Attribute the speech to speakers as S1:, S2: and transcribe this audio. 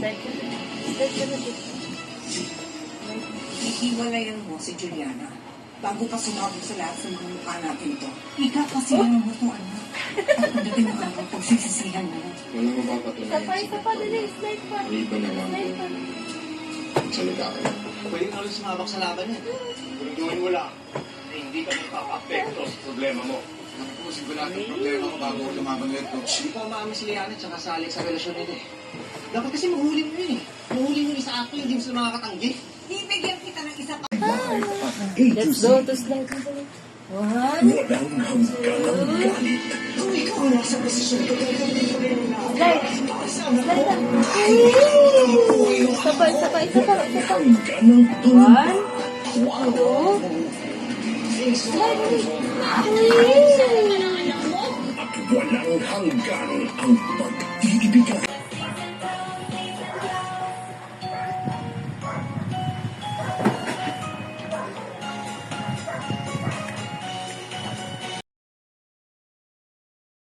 S1: Slide ka na. Slide ka na dito.
S2: Ihiwalayan mo si Juliana bago pa sumabog sa lahat ng mga mukha natin to.
S3: Ikaw kasi ang mutuan mo. At pagdating ng araw, pagsisisihan mo.
S4: Walang mapapatunayan.
S1: Isa pa, dali. Slide pa.
S4: Maliban na lang
S1: Slide pa.
S4: salita ka na.
S5: Pwede nga ulit sumabak sa laban yan.
S6: Siguraduhin mo lang na hindi ka magpapa-apekto sa problema mo.
S4: Nakusin ko lahat ng problema ko bago ko lumaban ulit, Coach.
S5: Hindi pa umaamin si Liana at sa Alex sa relasyon nila eh. Dapat kasi mahuli mo yun eh. Mahuli mo yung isa ako, hindi mo sila makakatanggi.
S2: Bibigyan kita ng isa pa.
S1: Let's go to slide na dali. One.
S2: Kung ikaw ang nasa posisyon ko,
S1: Slide. Slide na. Isa pa, isa pa, isa pa. Isa pa. One. Two. Slide ulit.
S7: At walang hanggan ang pag-iibigan.